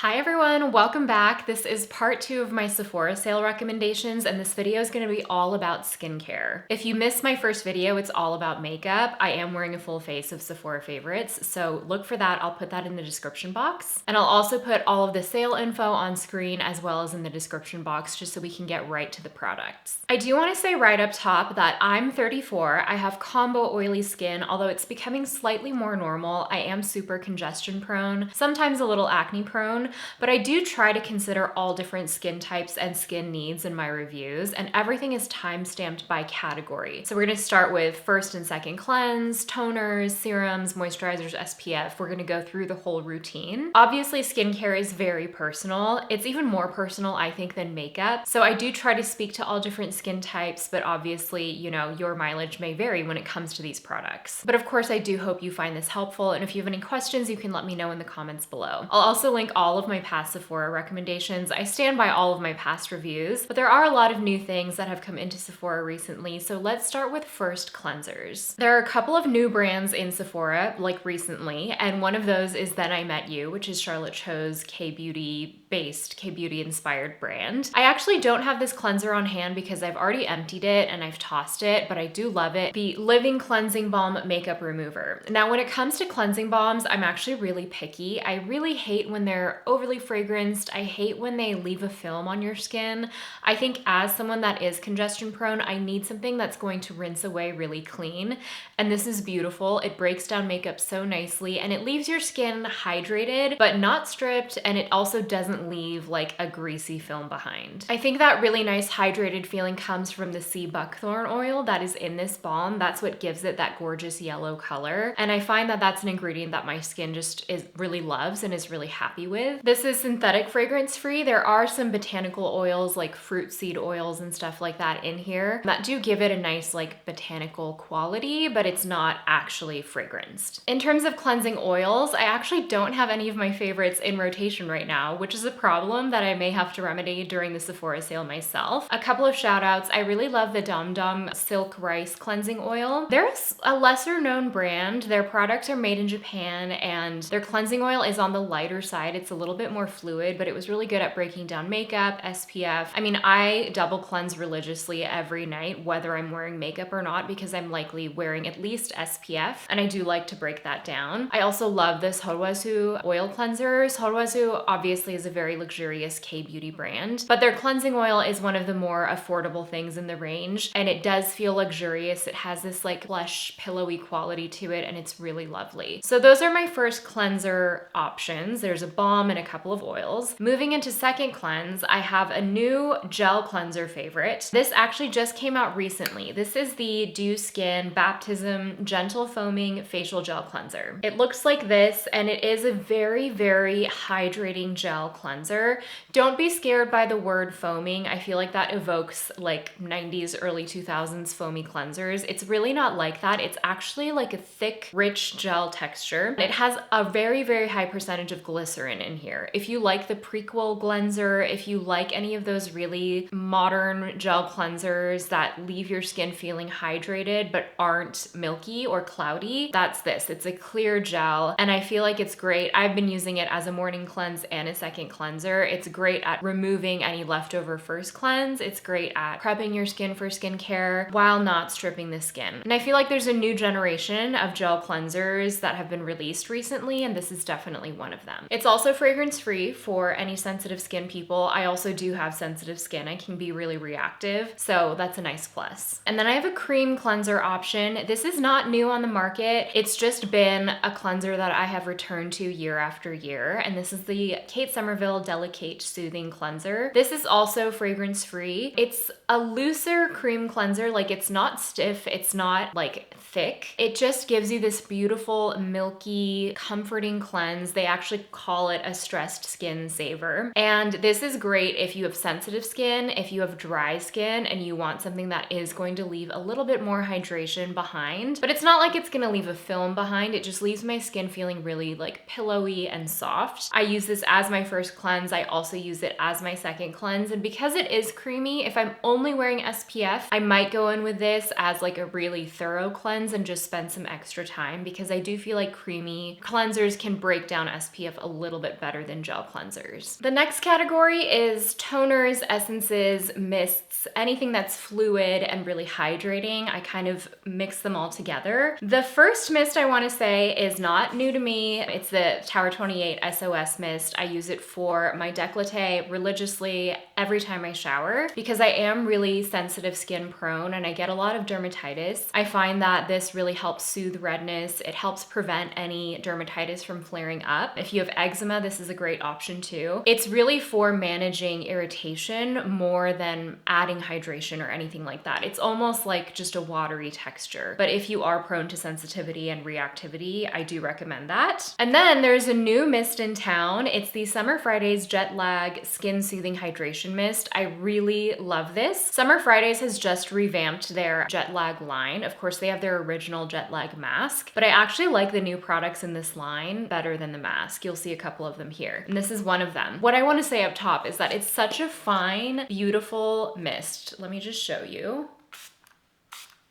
Hi everyone, welcome back. This is part 2 of my Sephora sale recommendations, and this video is going to be all about skincare. If you missed my first video, it's all about makeup. I am wearing a full face of Sephora favorites, so look for that. I'll put that in the description box. And I'll also put all of the sale info on screen as well as in the description box just so we can get right to the products. I do want to say right up top that I'm 34. I have combo oily skin, although it's becoming slightly more normal. I am super congestion prone, sometimes a little acne prone, but I do try to consider all different skin types and skin needs in my reviews, and everything is time-stamped by category. So we're gonna start with first and second cleanse, toners, serums, moisturizers, SPF. We're gonna go through the whole routine. Obviously, skincare is very personal. It's even more personal, I think, than makeup. So I do try to speak to all different skin types, but obviously, you know, your mileage may vary when it comes to these products. But of course, I do hope you find this helpful, and if you have any questions, you can let me know in the comments below. I'll also link all of my past Sephora recommendations. I stand by all of my past reviews, but there are a lot of new things that have come into Sephora recently, so let's start with first cleansers. There are a couple of new brands in Sephora, like recently, and one of those is Then I Met You, which is Charlotte Cho's K-beauty based, K-beauty inspired brand. I actually don't have this cleanser on hand because I've already emptied it and I've tossed it, but I do love it. The Living Cleansing Balm Makeup Remover. Now, when it comes to cleansing balms, I'm actually really picky. I really hate when they're overly fragranced. I hate when they leave a film on your skin. I think as someone that is congestion prone, I need something that's going to rinse away really clean. And this is beautiful. It breaks down makeup so nicely and it leaves your skin hydrated, but not stripped. And it also doesn't leave like a greasy film behind. I think that really nice hydrated feeling comes from the sea buckthorn oil that is in this balm. That's what gives it that gorgeous yellow color. And I find that that's an ingredient that my skin just really loves and is really happy with. This is synthetic fragrance free. There are some botanical oils like fruit seed oils and stuff like that in here that do give it a nice like botanical quality, but it's not actually fragranced. In terms of cleansing oils, I actually don't have any of my favorites in rotation right now, which is a problem that I may have to remedy during the Sephora sale myself. A couple of shout outs. I really love the Dum Dum Silk Rice Cleansing Oil. There's a lesser known brand. Their products are made in Japan and their cleansing oil is on the lighter side. It's a little bit more fluid, but it was really good at breaking down makeup, SPF. I mean, I double cleanse religiously every night, whether I'm wearing makeup or not, because I'm likely wearing at least SPF, and I do like to break that down. I also love this Horuazu oil cleansers. Horuazu obviously is a very luxurious K-beauty brand, but their cleansing oil is one of the more affordable things in the range, and it does feel luxurious. It has this like plush, pillowy quality to it, and it's really lovely. So those are my first cleanser options. There's a balm and a couple of oils. Moving into second cleanse, I have a new gel cleanser favorite. This actually just came out recently. This is the Dew Skin Baptism Gentle Foaming Facial Gel Cleanser. It looks like this, and it is a very, very hydrating gel cleanser. Don't be scared by the word foaming. I feel like that evokes like 90s, early 2000s foamy cleansers. It's really not like that. It's actually like a thick, rich gel texture. It has a very, very high percentage of glycerin in here. If you like the Prequel cleanser, if you like any of those really modern gel cleansers that leave your skin feeling hydrated but aren't milky or cloudy, that's this. It's a clear gel, and I feel like it's great. I've been using it as a morning cleanse and a second cleanser. It's great at removing any leftover first cleanse. It's great at prepping your skin for skincare while not stripping the skin. And I feel like there's a new generation of gel cleansers that have been released recently, and this is definitely one of them. It's also fragrance free for any sensitive skin people. I also do have sensitive skin. I can be really reactive, so that's a nice plus. And then I have a cream cleanser option. This is not new on the market. It's just been a cleanser that I have returned to year after year, and this is the Kate Somerville Delicate Soothing Cleanser. This is also fragrance free. It's a looser cream cleanser. Like, it's not stiff, it's not like thick. It just gives you this beautiful, milky, comforting cleanse. They actually call it a stressed skin saver. And this is great if you have sensitive skin, if you have dry skin, and you want something that is going to leave a little bit more hydration behind. But it's not like it's gonna leave a film behind. It just leaves my skin feeling really like pillowy and soft. I use this as my first cleanse. I also use it as my second cleanse. And because it is creamy, if I'm only wearing SPF, I might go in with this as like a really thorough cleanse and just spend some extra time, because I do feel like creamy cleansers can break down SPF a little bit better better than gel cleansers. The next category is toners, essences, mists, anything that's fluid and really hydrating. I kind of mix them all together. The first mist I want to say is not new to me. It's the Tower 28 SOS mist. I use it for my décolleté religiously every time I shower because I am really sensitive skin prone and I get a lot of dermatitis. I find that this really helps soothe redness. It helps prevent any dermatitis from flaring up. If you have eczema, this is a great option too. It's really for managing irritation more than adding hydration or anything like that. It's almost like just a watery texture. But if you are prone to sensitivity and reactivity, I do recommend that. And then there's a new mist in town. It's the Summer Fridays Jet Lag Skin Soothing Hydration Mist. I really love this. Summer Fridays has just revamped their jet lag line. Of course, they have their original jet lag mask, but I actually like the new products in this line better than the mask. You'll see a couple of them here, and this is one of them. What I want to say up top is that it's such a fine, beautiful mist. Let me just show you.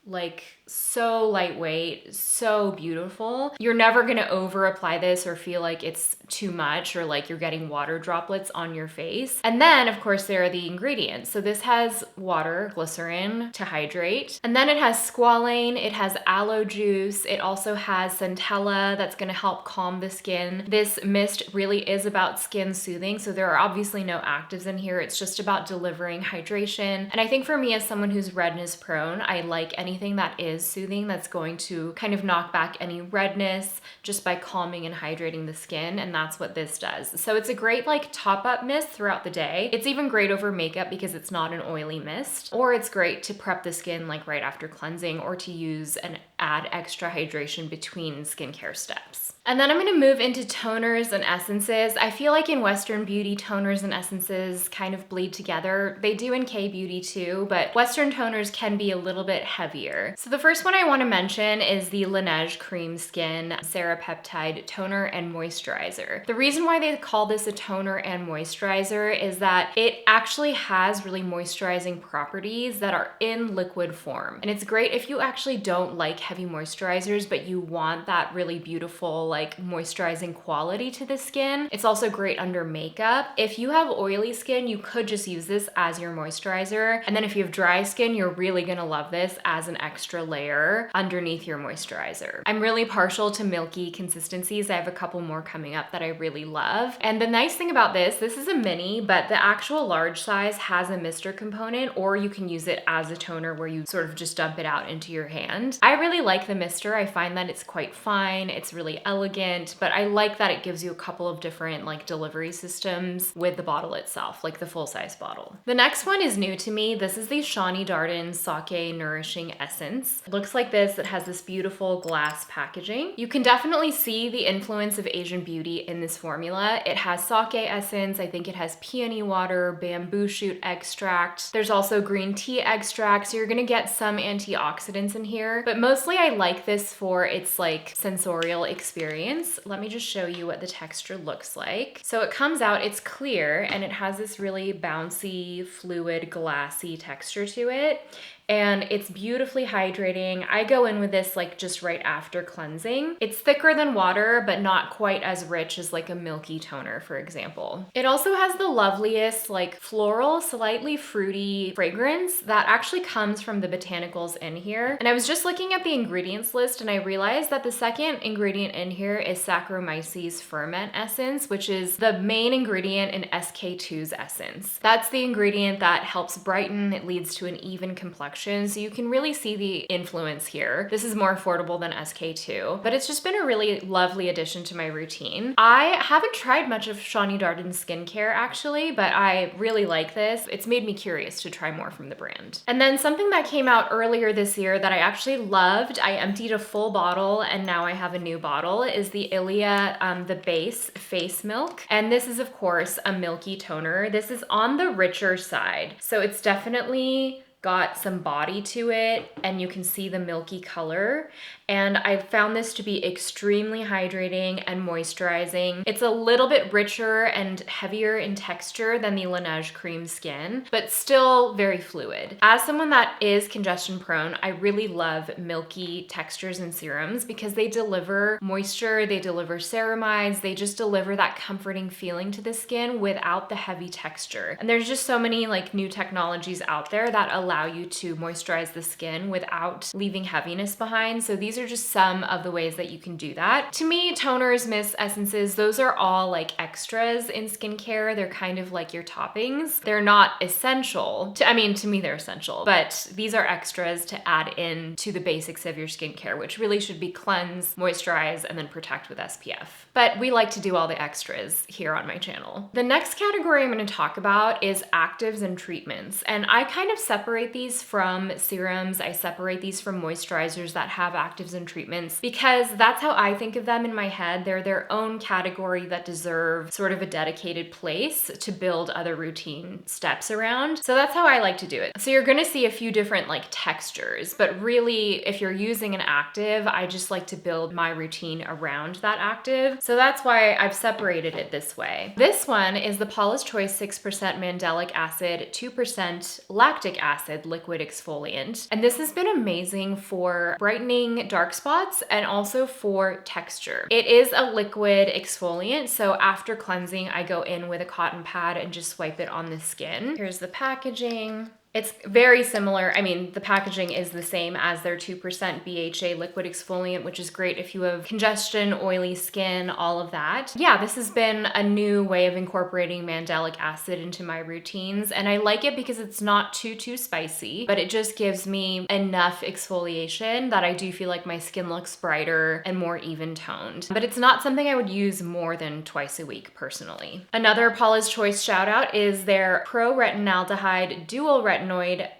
Like, so lightweight, so beautiful. You're never gonna over apply this or feel like it's too much or like you're getting water droplets on your face. And then of course there are the ingredients. So this has water, glycerin to hydrate. And then it has squalane, it has aloe juice. It also has centella that's gonna help calm the skin. This mist really is about skin soothing. So there are obviously no actives in here. It's just about delivering hydration. And I think for me as someone who's redness prone, I like anything that is soothing, that's going to kind of knock back any redness just by calming and hydrating the skin, and that's what this does. So it's a great like top up mist throughout the day. It's even great over makeup because it's not an oily mist, or it's great to prep the skin like right after cleansing or to use and add extra hydration between skincare steps. And then I'm gonna move into toners and essences. I feel like in Western beauty, toners and essences kind of bleed together. They do in K-beauty too, but Western toners can be a little bit heavier. So the first one I wanna mention is the Laneige Cream Skin Serapeptide Toner and Moisturizer. The reason why they call this a toner and moisturizer is that it actually has really moisturizing properties that are in liquid form. And it's great if you actually don't like heavy moisturizers, but you want that really beautiful like moisturizing quality to the skin. It's also great under makeup. If you have oily skin, you could just use this as your moisturizer. And then if you have dry skin, you're really gonna love this as an extra layer underneath your moisturizer. I'm really partial to milky consistencies. I have a couple more coming up that I really love. And the nice thing about this is a mini, but the actual large size has a mister component, or you can use it as a toner where you sort of just dump it out into your hand. I really like the mister. I find that it's quite fine. It's really elegant, but I like that it gives you a couple of different like delivery systems with the bottle itself, like the full-size bottle. The next one is new to me. This is the Shani Darden Sake Nourishing Essence. It looks like this. It has this beautiful glass packaging. You can definitely see the influence of Asian beauty in this formula. It has sake essence. I think it has peony water, bamboo shoot extract. There's also green tea extract. So you're gonna get some antioxidants in here, but mostly I like this for its like sensorial experience. Let me just show you what the texture looks like. So it comes out, it's clear, and it has this really bouncy, fluid, glassy texture to it. And it's beautifully hydrating. I go in with this like just right after cleansing. It's thicker than water, but not quite as rich as like a milky toner, for example. It also has the loveliest like floral, slightly fruity fragrance that actually comes from the botanicals in here. And I was just looking at the ingredients list and I realized that the second ingredient in here is Saccharomyces ferment essence, which is the main ingredient in SK2's essence. That's the ingredient that helps brighten, it leads to an even complexion. So you can really see the influence here. This is more affordable than SK2, but it's just been a really lovely addition to my routine. I haven't tried much of Shani Darden skincare actually, but I really like this. It's made me curious to try more from the brand. And then something that came out earlier this year that I actually loved, I emptied a full bottle and now I have a new bottle, is the Ilia The Base Face Milk. And this is of course a milky toner. This is on the richer side. So it's definitely got some body to it, and you can see the milky color. And I found this to be extremely hydrating and moisturizing. It's a little bit richer and heavier in texture than the Laneige Cream Skin, but still very fluid. As someone that is congestion prone, I really love milky textures and serums because they deliver moisture, they deliver ceramides, they just deliver that comforting feeling to the skin without the heavy texture. And there's just so many like new technologies out there that allow you to moisturize the skin without leaving heaviness behind. So these are just some of the ways that you can do that. To me, toners, mists, essences, those are all like extras in skincare. They're kind of like your toppings. They're not essential. To me, they're essential, but these are extras to add in to the basics of your skincare, which really should be cleanse, moisturize, and then protect with SPF. But we like to do all the extras here on my channel. The next category I'm going to talk about is actives and treatments. And I kind of separate these from serums. I separate these from moisturizers that have actives and treatments because that's how I think of them in my head. They're their own category that deserve sort of a dedicated place to build other routine steps around. So that's how I like to do it. So you're going to see a few different like textures, but really if you're using an active, I just like to build my routine around that active. So that's why I've separated it this way. This one is the Paula's Choice 6% Mandelic Acid, 2% Lactic Acid Liquid Exfoliant. And this has been amazing for brightening dark spots and also for texture. It is a liquid exfoliant, so after cleansing, I go in with a cotton pad and just swipe it on the skin. Here's the packaging. It's very similar. I mean, the packaging is the same as their 2% BHA liquid exfoliant, which is great if you have congestion, oily skin, all of that. Yeah, this has been a new way of incorporating mandelic acid into my routines, and I like it because it's not too spicy, but it just gives me enough exfoliation that I do feel like my skin looks brighter and more even toned. But it's not something I would use more than twice a week personally. Another Paula's Choice shout out is their Pro Retinaldehyde Dual Retinoid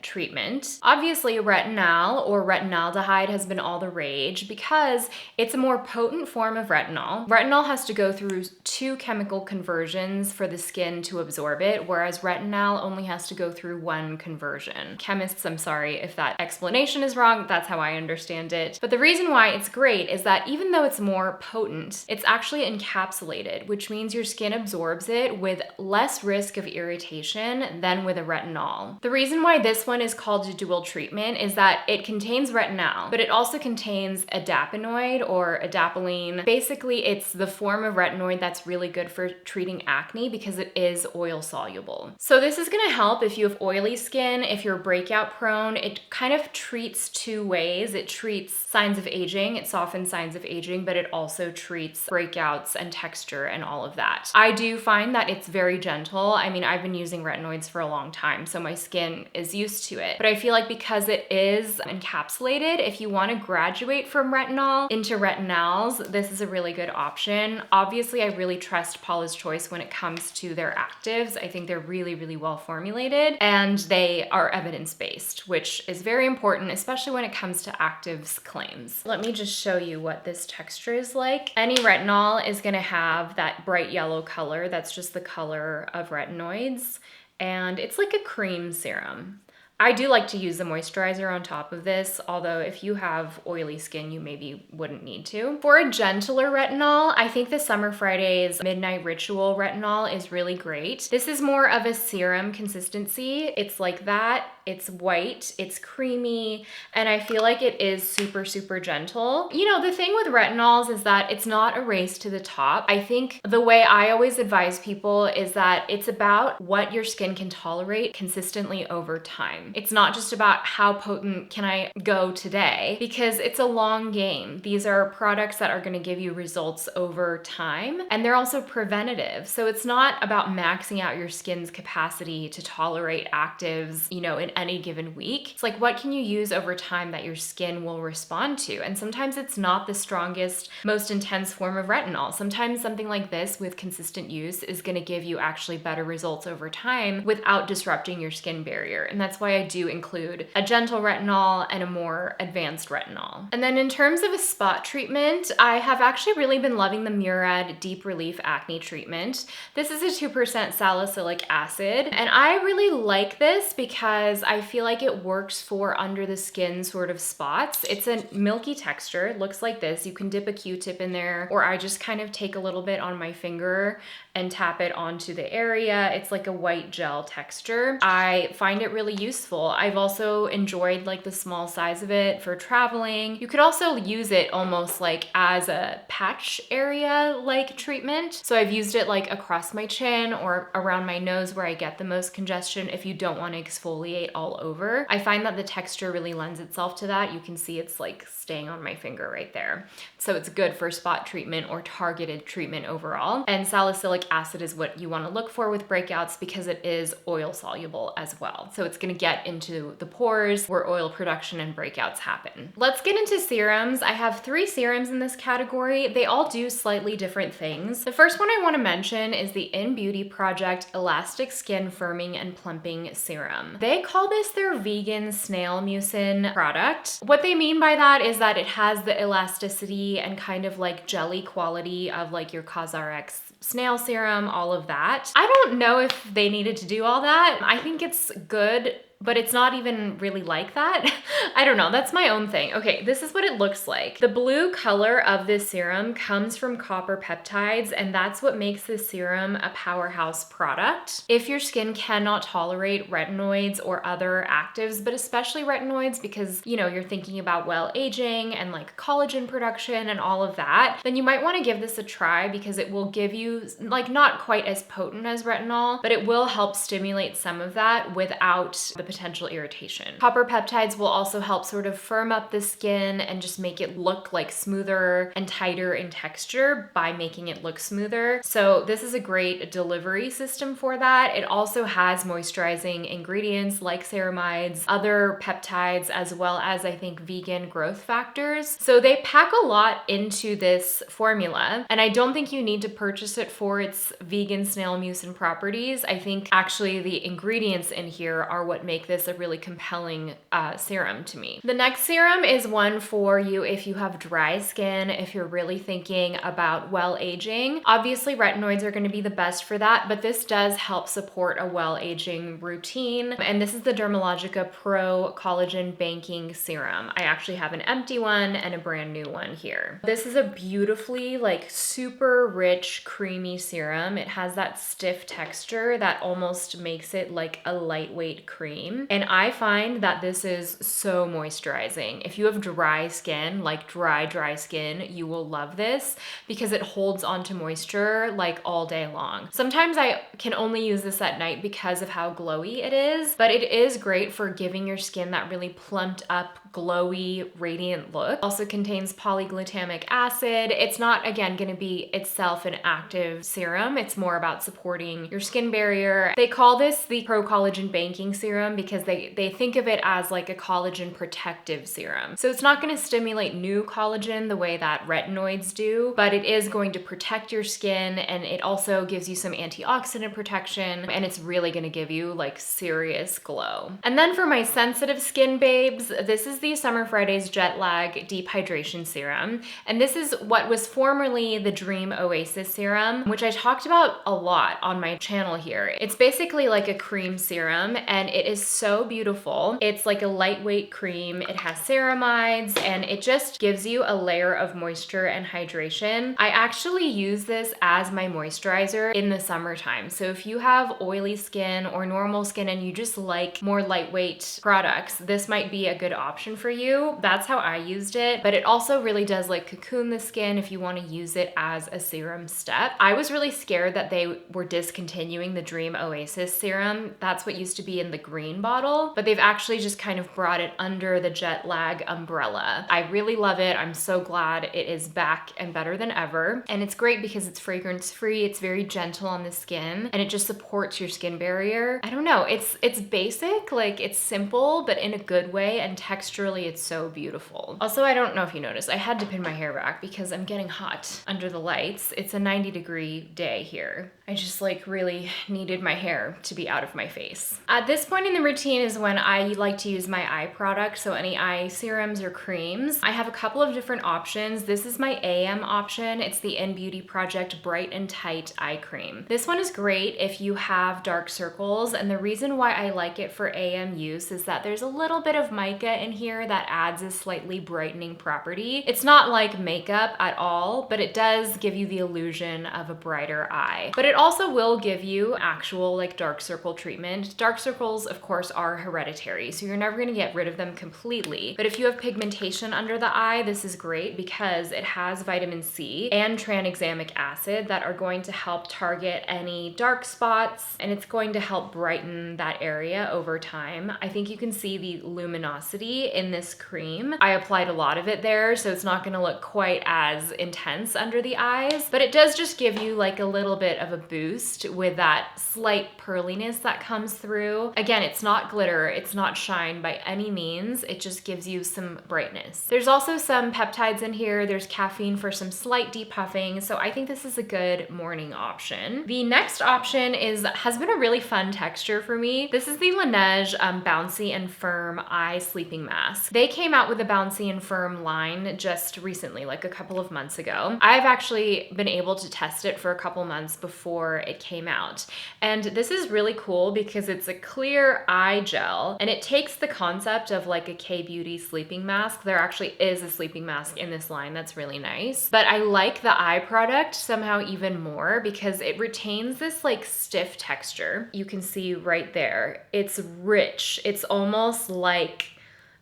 treatment. Obviously, retinol or retinaldehyde has been all the rage because it's a more potent form of retinol. Retinol has to go through 2 chemical conversions for the skin to absorb it, whereas retinol only has to go through 1 conversion. Chemists, I'm sorry if that explanation is wrong, that's how I understand it. But the reason why it's great is that even though it's more potent, it's actually encapsulated, which means your skin absorbs it with less risk of irritation than with a retinol. The reason why this one is called a dual treatment is that it contains retinol, but it also contains adapinoid or adapalene. Basically, it's the form of retinoid that's really good for treating acne because it is oil soluble. So this is gonna help if you have oily skin, if you're breakout prone. It kind of treats 2 ways. It treats signs of aging, it softens signs of aging, but it also treats breakouts and texture and all of that. I do find that it's very gentle. I mean, I've been using retinoids for a long time, so my skin is used to it. But I feel like because it is encapsulated, if you want to graduate from retinol into retinols, this is a really good option. Obviously, I really trust Paula's Choice when it comes to their actives. I think they're really well formulated and they are evidence-based, which is very important, especially when it comes to actives claims. Let me just show you what this texture is like. Any retinol is going to have that bright yellow color. That's just the color of retinoids. And it's like a cream serum. I do like to use the moisturizer on top of this, although if you have oily skin, you maybe wouldn't need to. For a gentler retinol, I think the Summer Fridays Midnight Ritual retinol is really great. This is more of a serum consistency. It's like that. It's white, it's creamy, and I feel like it is super gentle. You know, the thing with retinols is that it's not a race to the top. I think the way I always advise people is that it's about what your skin can tolerate consistently over time. It's not just about how potent can I go today, because it's a long game. These are products that are going to give you results over time, and they're also preventative. So it's not about maxing out your skin's capacity to tolerate actives, you know, in any given week. It's like, what can you use over time that your skin will respond to? And sometimes it's not the strongest, most intense form of retinol. Sometimes something like this with consistent use is going to give you actually better results over time without disrupting your skin barrier. And that's why why I do include a gentle retinol and a more advanced retinol. And then in terms of a spot treatment, I have actually really been loving the Murad Deep Relief Acne Treatment. This is a 2% salicylic acid, and I really like this because I feel like it works for under the skin sort of spots. It's a milky texture. It looks like this. You can dip a Q-tip in there, or I just kind of take a little bit on my finger and tap it onto the area. It's like a white gel texture. I find it really useful. I've also enjoyed like the small size of it for traveling. You could also use it almost like as a patch area like treatment. So I've used it like across my chin or around my nose where I get the most congestion if you don't want to exfoliate all over. I find that the texture really lends itself to that. You can see it's like staying on my finger right there. So it's good for spot treatment or targeted treatment overall. And salicylic acid is what you want to look for with breakouts because it is oil soluble as well. So it's going to get into the pores where oil production and breakouts happen. Let's get into serums. I have 3 serums in this category. They all do slightly different things. The first one I want to mention is the In Beauty Project Elastic Skin Firming and Plumping Serum. They call this their vegan snail mucin product. What they mean by that is that it has the elasticity and kind of like jelly quality of like your CosRx snail serum, all of that. I don't know if they needed to do all that. I think it's good, but it's not even really like that. I don't know, that's my own thing. Okay, this is what it looks like. The blue color of this serum comes from copper peptides, and that's what makes this serum a powerhouse product. If your skin cannot tolerate retinoids or other actives, but especially retinoids because, you know, you're thinking about well aging and like collagen production and all of that, then you might wanna give this a try because it will give you like not quite as potent as retinol, but it will help stimulate some of that without the potential irritation. Copper peptides will also help sort of firm up the skin and just make it look like smoother and tighter in texture by making it look smoother. So this is a great delivery system for that. It also has moisturizing ingredients like ceramides, other peptides, as well as I think vegan growth factors. So they pack a lot into this formula, and I don't think you need to purchase it for its vegan snail mucin properties. I think actually the ingredients in here are what make this a really compelling serum to me. The next serum is one for you if you have dry skin, if you're really thinking about well aging. Obviously retinoids are going to be the best for that, but this does help support a well aging routine. And this is the Dermalogica Pro Collagen Banking Serum. I actually have an empty one and a brand new one here. This is a beautifully like super rich creamy serum. It has that stiff texture that almost makes it like a lightweight cream. And I find that this is so moisturizing. If you have dry skin, like dry skin, you will love this because it holds onto moisture like all day long. Sometimes I can only use this at night because of how glowy it is, but it is great for giving your skin that really plumped up, glowy, radiant look. Also contains polyglutamic acid. It's not, again, gonna be itself an active serum. It's more about supporting your skin barrier. They call this the Pro Collagen Banking Serum because they think of it as like a collagen protective serum. So it's not gonna stimulate new collagen the way that retinoids do, but it is going to protect your skin, and it also gives you some antioxidant protection, and it's really gonna give you like serious glow. And then for my sensitive skin babes, this is the Summer Fridays Jet Lag Deep Hydration Serum. And this is what was formerly the Dream Oasis Serum, which I talked about a lot on my channel here. It's basically like a cream serum, and it is so beautiful. It's like a lightweight cream. It has ceramides, and it just gives you a layer of moisture and hydration. I actually use this as my moisturizer in the summertime. So if you have oily skin or normal skin and you just like more lightweight products, this might be a good option for you. That's how I used it, but it also really does like cocoon the skin if you want to use it as a serum step. I was really scared that they were discontinuing the Dream Oasis serum. That's what used to be in the green bottle, but they've actually just kind of brought it under the Jet Lag umbrella. I really love it. I'm so glad it is back and better than ever. And it's great because it's fragrance free. It's very gentle on the skin, and it just supports your skin barrier. I don't know. It's basic, like it's simple, but in a good way, and texturally it's so beautiful. Also, I don't know if you noticed, I had to pin my hair back because I'm getting hot under the lights. It's a 90-degree day here. I just like really needed my hair to be out of my face. At this point in the routine is when I like to use my eye product, so any eye serums or creams. I have a couple of different options. This is my AM option. It's the Beauty Project Bright and Tight Eye Cream. This one is great if you have dark circles, and the reason why I like it for AM use is that there's a little bit of mica in here that adds a slightly brightening property. It's not like makeup at all, but it does give you the illusion of a brighter eye. But it also will give you actual like dark circle treatment. Dark circles, of course, are hereditary, so you're never gonna get rid of them completely. But if you have pigmentation under the eye, this is great because it has vitamin C and tranexamic acid that are going to help target any dark spots, and it's going to help brighten that area over time. I think you can see the luminosity in this cream. I applied a lot of it there, so it's not gonna look quite as intense under the eyes, but it does just give you like a little bit of a boost with that slight pearliness that comes through. Again, it's not glitter, it's not shine by any means, it just gives you some brightness. There's also some peptides in here, there's caffeine for some slight depuffing, so I think this is a good morning option. The next option has been a really fun texture for me. This is the Laneige Bouncy and Firm Eye Sleeping Mask. They came out with a Bouncy and Firm line just recently, like a couple of months ago. I've actually been able to test it for a couple months before it came out. And this is really cool because it's a clear eye gel, and it takes the concept of like a kbeauty sleeping mask. There actually is a sleeping mask in this line that's really nice. But I like the eye product somehow even more because it retains this like stiff texture. You can see right there. It's rich. It's almost like,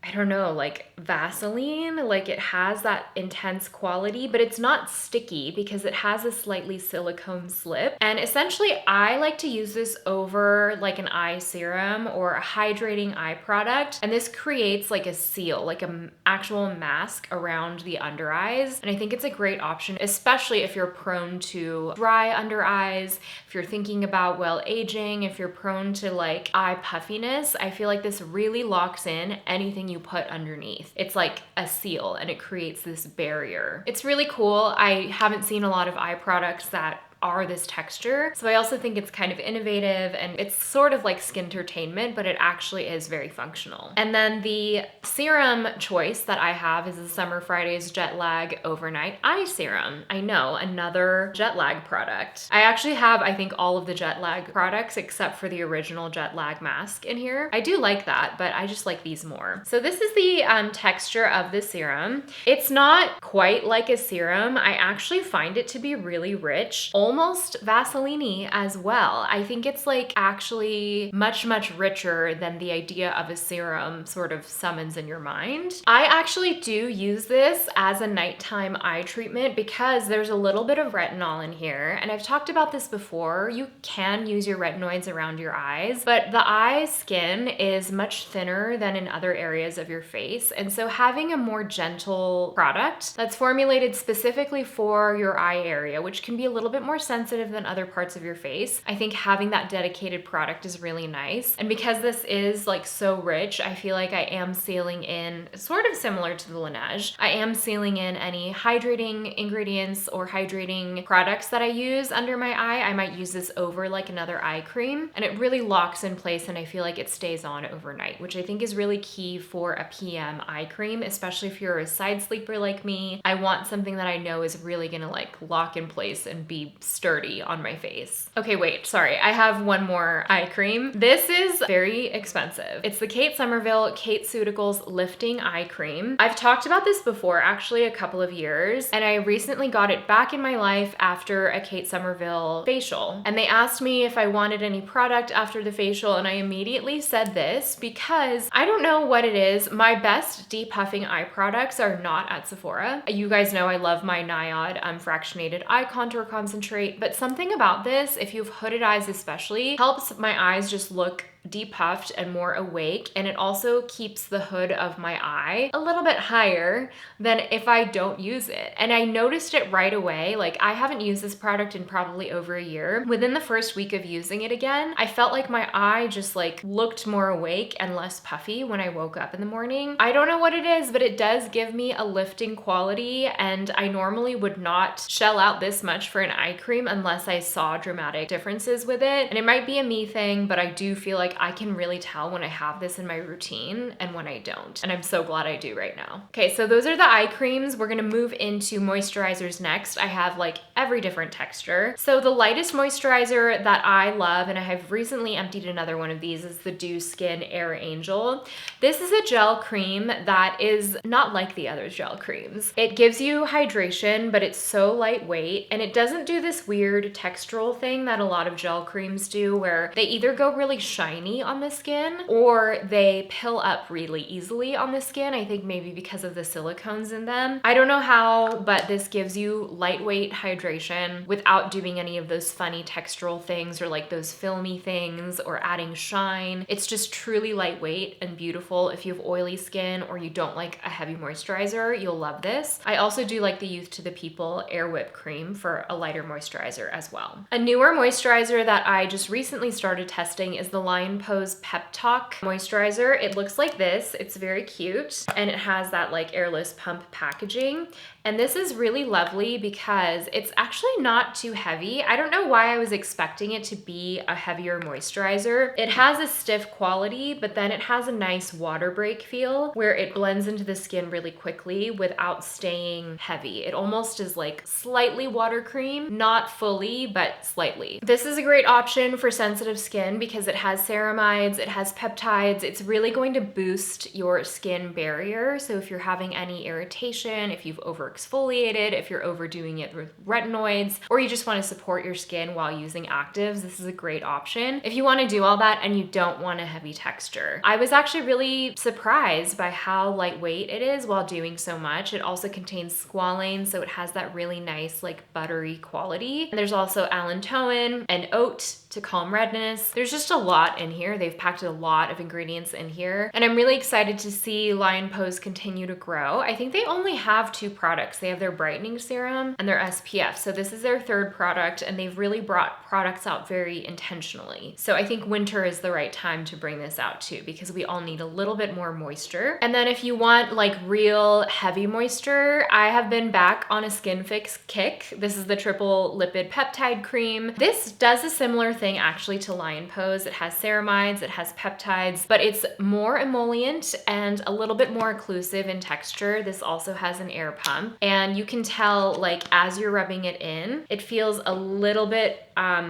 I don't know, like Vaseline, like it has that intense quality, but it's not sticky because it has a slightly silicone slip. And essentially I like to use this over like an eye serum or a hydrating eye product. And this creates like a seal, like an actual mask around the under eyes. And I think it's a great option, especially if you're prone to dry under eyes, if you're thinking about well aging, if you're prone to like eye puffiness. I feel like this really locks in anything you put underneath. It's like a seal and it creates this barrier. It's really cool. I haven't seen a lot of eye products that are this texture. So I also think it's kind of innovative, and it's sort of like skin-tertainment, but it actually is very functional. And then the serum choice that I have is the Summer Fridays Jet Lag Overnight Eye Serum. I know, another jet lag product. I actually have, I think, all of the jet lag products except for the original jet lag mask in here. I do like that, but I just like these more. So this is the texture of the serum. It's not quite like a serum. I actually find it to be really rich, almost Vaseline-y as well. I think it's like actually much, much richer than the idea of a serum sort of summons in your mind. I actually do use this as a nighttime eye treatment because there's a little bit of retinol in here. And I've talked about this before. You can use your retinoids around your eyes, but the eye skin is much thinner than in other areas of your face. And so having a more gentle product that's formulated specifically for your eye area, which can be a little bit more sensitive than other parts of your face, I think having that dedicated product is really nice. And because this is like so rich, I feel like I am sealing in, sort of similar to the Laneige, I am sealing in any hydrating ingredients or hydrating products that I use under my eye. I might use this over like another eye cream, and it really locks in place, and I feel like it stays on overnight, which I think is really key for a PM eye cream, especially if you're a side sleeper like me. I want something that I know is really gonna like lock in place and be sturdy on my face. Okay, wait, sorry. I have one more eye cream. This is very expensive. It's the Kate Somerville Kate Ceuticals Lifting Eye Cream. I've talked about this before, actually a couple of years, and I recently got it back in my life after a Kate Somerville facial. And they asked me if I wanted any product after the facial, and I immediately said this because I don't know what it is. My best depuffing eye products are not at Sephora. You guys know I love my Nyod fractionated eye contour concentrate, but something about this, if you have hooded eyes especially, helps my eyes just look depuffed and more awake, and it also keeps the hood of my eye a little bit higher than if I don't use it. And I noticed it right away. Like, I haven't used this product in probably over a year. Within the first week of using it again, I felt like my eye just like looked more awake and less puffy when I woke up in the morning. I don't know what it is, but it does give me a lifting quality, and I normally would not shell out this much for an eye cream unless I saw dramatic differences with it. And it might be a me thing, but I do feel like I can really tell when I have this in my routine and when I don't. And I'm so glad I do right now. Okay, so those are the eye creams. We're gonna move into moisturizers next. I have like every different texture. So the lightest moisturizer that I love, and I have recently emptied another one of these, is the Dew Skin Air Angel. This is a gel cream that is not like the other gel creams. It gives you hydration, but it's so lightweight, and it doesn't do this weird textural thing that a lot of gel creams do, where they either go really shiny on the skin or they pill up really easily on the skin. I think maybe because of the silicones in them. I don't know how, but this gives you lightweight hydration without doing any of those funny textural things or like those filmy things or adding shine. It's just truly lightweight and beautiful. If you have oily skin or you don't like a heavy moisturizer, you'll love this. I also do like the Youth to the People Air Whip Cream for a lighter moisturizer as well. A newer moisturizer that I just recently started testing is the Lion Pose Pep Talk moisturizer. It looks like this. It's very cute, and it has that like airless pump packaging. And this is really lovely because it's actually not too heavy. I don't know why I was expecting it to be a heavier moisturizer. It has a stiff quality, but then it has a nice water break feel where it blends into the skin really quickly without staying heavy. It almost is like slightly water cream, not fully, but slightly. This is a great option for sensitive skin because it has ceramides, it has peptides. It's really going to boost your skin barrier. So if you're having any irritation, if you've exfoliated, if you're overdoing it with retinoids, or you just want to support your skin while using actives, this is a great option. If you want to do all that and you don't want a heavy texture. I was actually really surprised by how lightweight it is while doing so much. It also contains squalane, so it has that really nice like buttery quality. And there's also allantoin and oat to calm redness. There's just a lot in here. They've packed a lot of ingredients in here, and I'm really excited to see Lion Pose continue to grow. I think they only have 2 products. They have their brightening serum and their SPF. So this is their 3rd product, and they've really brought products out very intentionally. So I think winter is the right time to bring this out too, because we all need a little bit more moisture. And then if you want like real heavy moisture, I have been back on a Skin Fix kick. This is the triple lipid peptide cream. This does a similar thing actually to Lion Pose. It has ceramides, it has peptides, but it's more emollient and a little bit more occlusive in texture. This also has an air pump, and you can tell like as you're rubbing it in, it feels a little bit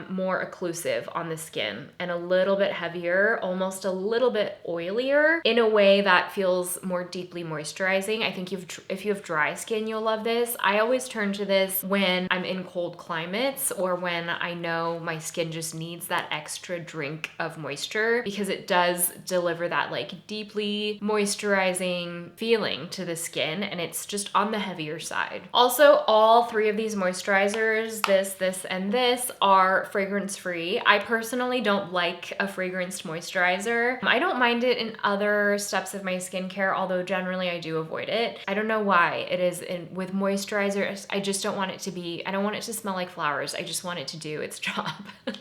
more occlusive on the skin and a little bit heavier, almost a little bit oilier in a way that feels more deeply moisturizing. I think if you have dry skin, you'll love this. I always turn to this when I'm in cold climates or when I know my skin just needs that extra drink of moisture, because it does deliver that like deeply moisturizing feeling to the skin, and it's just on the heavier side. Also, all 3 of these moisturizers, this, and this, are fragrance free. I personally don't like a fragranced moisturizer. I don't mind it in other steps of my skincare, although generally I do avoid it. I don't know why. It is with moisturizers, I just don't want it to be, I don't want it to smell like flowers. I just want it to do its job.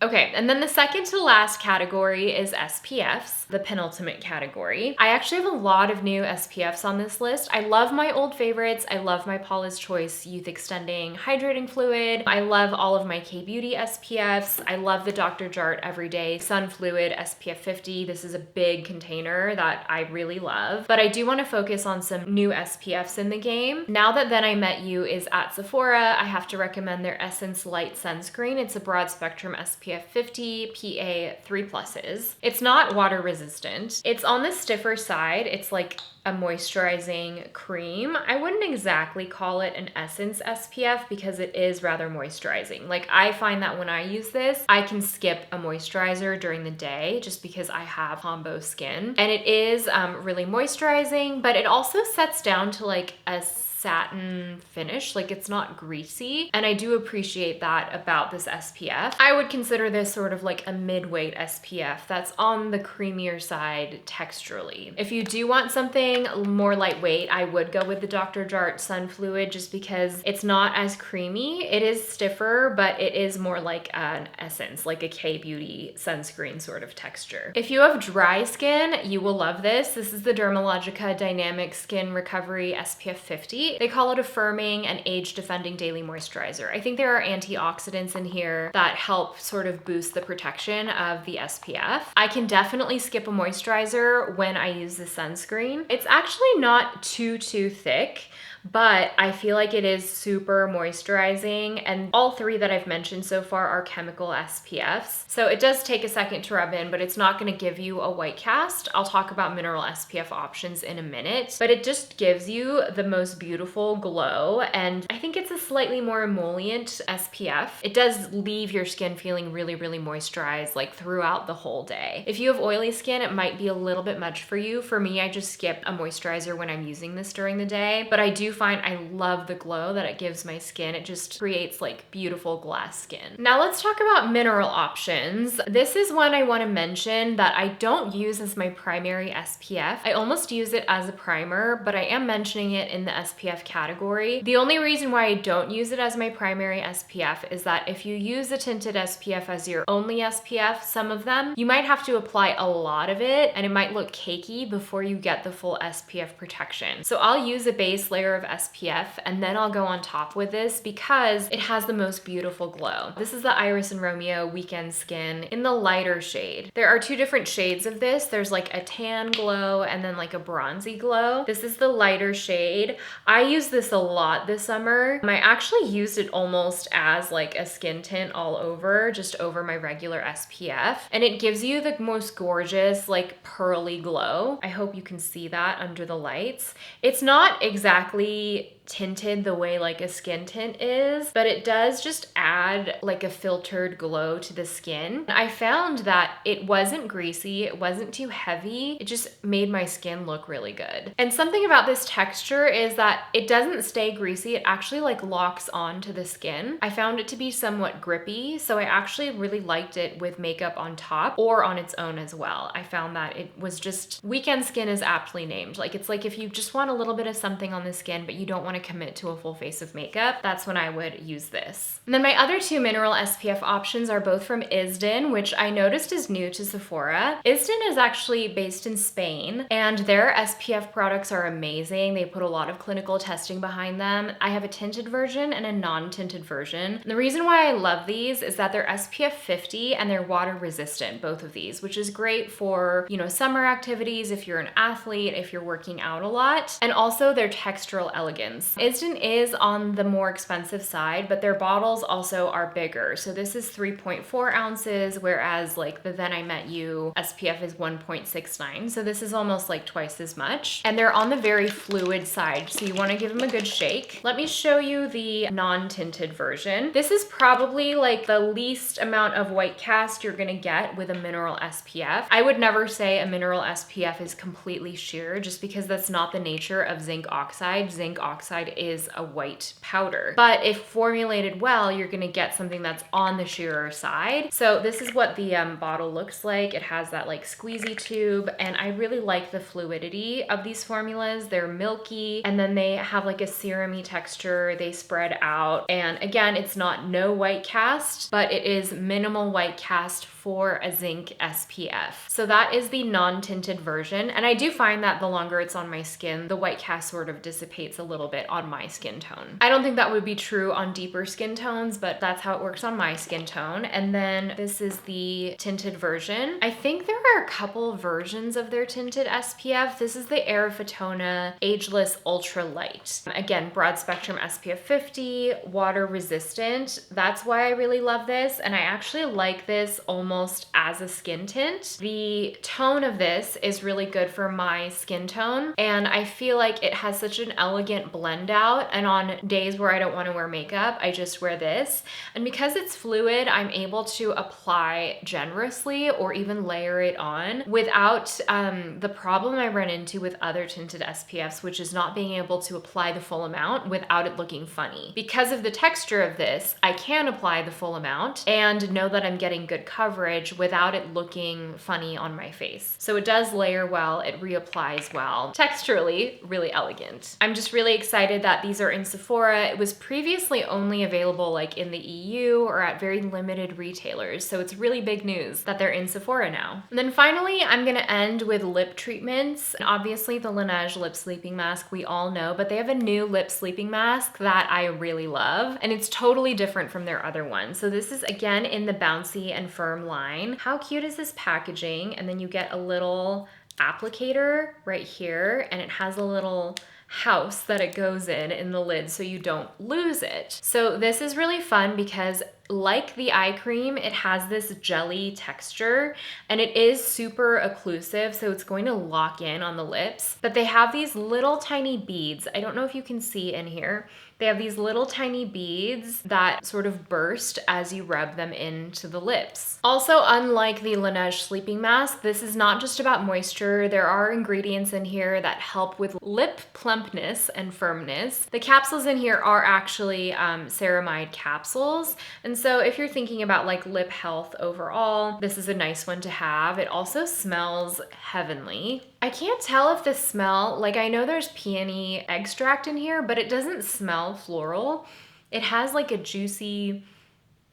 Okay, and then the second to last category is SPFs, the penultimate category. I actually have a lot of new SPFs on this list. I love my old favorites. I love my Paula's Choice Youth Extending Hydrating Fluid. I love all of my K-Beauty SPFs. I love the Dr. Jart Everyday Sun Fluid SPF 50. This is a big container that I really love, but I do want to focus on some new SPFs in the game. Now that Then I Met You is at Sephora, I have to recommend their Essence Light Sunscreen. It's a broad spectrum SPF 50 PA 3+. It's not water resistant. It's on the stiffer side. It's like a moisturizing cream. I wouldn't exactly call it an Essence SPF because it is rather moisturizing. Like, I find that when I use this, I can skip a moisturizer during the day just because I have combo skin. And it is really moisturizing, but it also sets down to like a satin finish, like it's not greasy, and I do appreciate that about this SPF. I would consider this sort of like a mid-weight SPF that's on the creamier side texturally. If you do want something more lightweight, I would go with the Dr. Jart Sun Fluid just because it's not as creamy. It is stiffer, but it is more like an essence, like a kbeauty sunscreen sort of texture. If you have dry skin, you will love this. This is the Dermalogica Dynamic Skin Recovery SPF 50. They call it a firming and age-defending daily moisturizer. I think there are antioxidants in here that help sort of boost the protection of the SPF. I can definitely skip a moisturizer when I use the sunscreen. It's actually not too thick, but I feel like it is super moisturizing, and all three that I've mentioned so far are chemical SPFs. So it does take a second to rub in, but it's not gonna give you a white cast. I'll talk about mineral SPF options in a minute, but it just gives you the most beautiful glow, and I think it's a slightly more emollient SPF. It does leave your skin feeling really moisturized like throughout the whole day. If you have oily skin, it might be a little bit much for you. For me, I just skip a moisturizer when I'm using this during the day, but I do find I love the glow that it gives my skin. It just creates like beautiful glass skin. Now let's talk about mineral options. This is one I want to mention that I don't use as my primary SPF. I almost use it as a primer, but I am mentioning it in the SPF category. The only reason why I don't use it as my primary SPF is that if you use a tinted SPF as your only SPF, some of them, you might have to apply a lot of it and it might look cakey before you get the full SPF protection. So I'll use a base layer of SPF and then I'll go on top with this because it has the most beautiful glow. This is the Iris and Romeo Weekend Skin in the lighter shade. There are two different shades of this. There's like a tan glow and then like a bronzy glow. This is the lighter shade. I use this a lot this summer. I actually used it almost as like a skin tint all over, just over my regular SPF. And it gives you the most gorgeous like pearly glow. I hope you can see that under the lights. It's not exactly tinted the way like a skin tint is, but it does just add like a filtered glow to the skin. I found that it wasn't greasy, it wasn't too heavy, it just made my skin look really good. And something about this texture is that it doesn't stay greasy, it actually like locks onto the skin. I found it to be somewhat grippy, so I actually really liked it with makeup on top or on its own as well. I found that it was just, Weekend Skin is aptly named. Like it's like if you just want a little bit of something on the skin but you don't want to commit to a full face of makeup, that's when I would use this. And then my other two mineral SPF options are both from Isden, which I noticed is new to Sephora. Isden is actually based in Spain and their SPF products are amazing. They put a lot of clinical testing behind them. I have a tinted version and a non-tinted version. And the reason why I love these is that they're SPF 50 and they're water resistant, both of these, which is great for, you know, summer activities, if you're an athlete, if you're working out a lot, and also their textural elegance. Isden is on the more expensive side, but their bottles also are bigger. So this is 3.4 ounces, whereas like the Then I Met You SPF is 1.69. So this is almost like twice as much. And they're on the very fluid side, so you want to give them a good shake. Let me show you the non-tinted version. This is probably like the least amount of white cast you're gonna get with a mineral SPF. I would never say a mineral SPF is completely sheer just because that's not the nature of zinc oxide. Zinc oxide is a white powder, but if formulated well, you're gonna get something that's on the sheerer side. So this is what the bottle looks like. It has that like squeezy tube, and I really like the fluidity of these formulas. They're milky, and then they have like a serum-y texture. They spread out, and again, it's not no white cast, but it is minimal white cast for a zinc SPF. So that is the non-tinted version, and I do find that the longer it's on my skin, the white cast sort of dissipates a little bit on my skin tone. I don't think that would be true on deeper skin tones, but that's how it works on my skin tone. And then this is the tinted version. I think there are a couple versions of their tinted SPF. This is the Aerofotona Ageless Ultra Light. Again, broad spectrum SPF 50, water resistant. That's why I really love this, and I actually like this almost almost as a skin tint. The tone of this is really good for my skin tone, and I feel like it has such an elegant blend out, and on days where I don't want to wear makeup, I just wear this. And because it's fluid, I'm able to apply generously or even layer it on without the problem I run into with other tinted SPFs, which is not being able to apply the full amount without it looking funny. Because of the texture of this, I can apply the full amount and know that I'm getting good coverage without it looking funny on my face. So it does layer well, it reapplies well. Texturally, really elegant. I'm just really excited that these are in Sephora. It was previously only available like in the EU or at very limited retailers, so it's really big news that they're in Sephora now. And then finally, I'm gonna end with lip treatments. And obviously the Laneige lip sleeping mask we all know, but they have a new lip sleeping mask that I really love, and it's totally different from their other ones. So this is again in the Bouncy and Firm line. How cute is this packaging? And then you get a little applicator right here, and it has a little house that it goes in the lid so you don't lose it. So this is really fun because like the eye cream, it has this jelly texture and it is super occlusive, so it's going to lock in on the lips. But they have these little tiny beads. I don't know if you can see in here. They have these little tiny beads that sort of burst as you rub them into the lips. Also, unlike the Laneige sleeping mask, this is not just about moisture. There are ingredients in here that help with lip plumpness and firmness. The capsules in here are actually ceramide capsules. And so if you're thinking about like lip health overall, this is a nice one to have. It also smells heavenly. I can't tell if the smell, like I know there's peony extract in here, but it doesn't smell floral. It has like a juicy,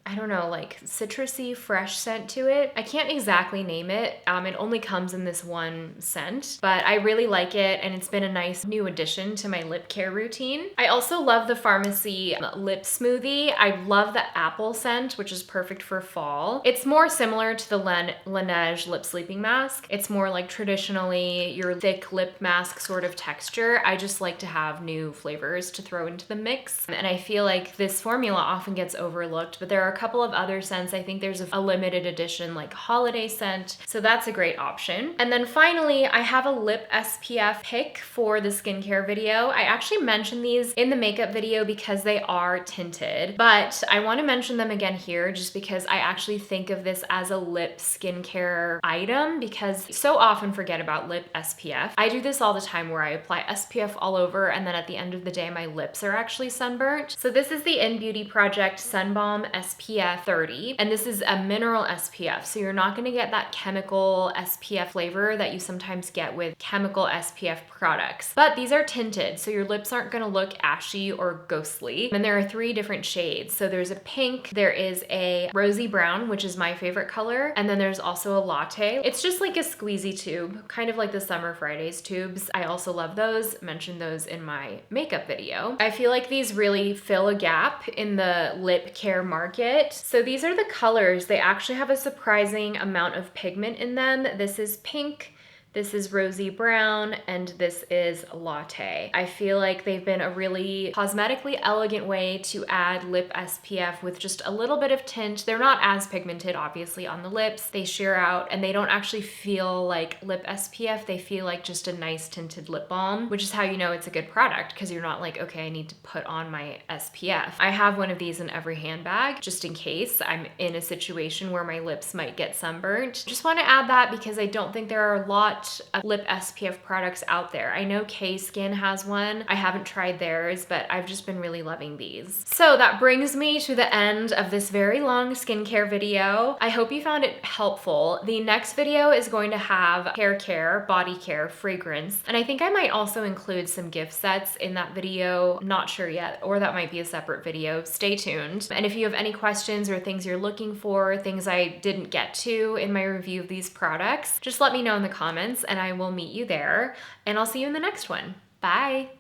I don't know, like citrusy, fresh scent to it. I can't exactly name it. It only comes in this one scent, but I really like it, and it's been a nice new addition to my lip care routine. I also love the Pharmacy lip smoothie. I love the apple scent, which is perfect for fall. It's more similar to the Laneige lip sleeping mask. It's more like traditionally your thick lip mask sort of texture. I just like to have new flavors to throw into the mix, and I feel like this formula often gets overlooked, but there are a couple of other scents. I think there's a limited edition like holiday scent, so that's a great option. And then finally, I have a lip SPF pick for the skincare video. I actually mentioned these in the makeup video because they are tinted, but I want to mention them again here just because I actually think of this as a lip skincare item because so often forget about lip SPF. I do this all the time where I apply SPF all over, and then at the end of the day my lips are actually sunburnt. So this is the Beauty Project Sun Balm SPF 30, and this is a mineral SPF, so you're not going to get that chemical SPF flavor that you sometimes get with chemical SPF products. But these are tinted, so your lips aren't going to look ashy or ghostly. And there are 3 different shades. So there's a pink, there is a rosy brown, which is my favorite color, and then there's also a latte. It's just like a squeezy tube, kind of like the Summer Fridays tubes. I also love those, mentioned those in my makeup video. I feel like these really fill a gap in the lip care market. So these are the colors. They actually have a surprising amount of pigment in them. This is pink, this is rosy brown, and this is latte. I feel like they've been a really cosmetically elegant way to add lip SPF with just a little bit of tint. They're not as pigmented, obviously, on the lips. They sheer out, and they don't actually feel like lip SPF. They feel like just a nice tinted lip balm, which is how you know it's a good product, because you're not like, okay, I need to put on my SPF. I have one of these in every handbag, just in case I'm in a situation where my lips might get sunburnt. Just want to add that because I don't think there are a lot of lip SPF products out there. I know K-Skin has one. I haven't tried theirs, but I've just been really loving these. So that brings me to the end of this very long skincare video. I hope you found it helpful. The next video is going to have hair care, body care, fragrance, and I think I might also include some gift sets in that video. Not sure yet, or that might be a separate video. Stay tuned. And if you have any questions or things you're looking for, things I didn't get to in my review of these products, just let me know in the comments and I will meet you there, and I'll see you in the next one. Bye.